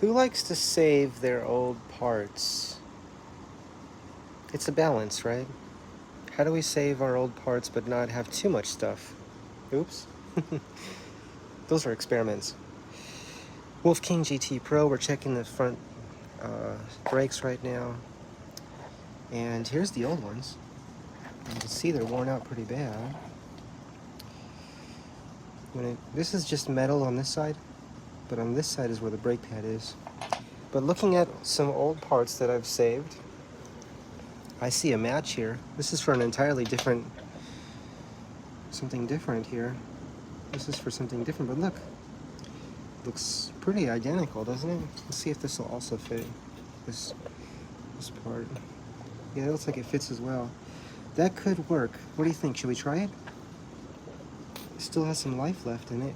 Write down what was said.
Who likes to save their old parts? It's a balance, right? How do we save our old parts but not have too much stuff? Oops. Those are experiments. Wolf King GT Pro, we're checking the front brakes right now. And here's the old ones. You can see they're worn out pretty bad. This is just metal on this side, but on this side is where the brake pad is. But looking at some old parts that I've saved, I see a match here. This is for an entirely different, something different here. This is for something different, but look, looks pretty identical, doesn't it? Let's see if this will also fit, this part. Yeah, it looks like it fits as well. That could work. What do you think? Should we try it? It still has some life left in it.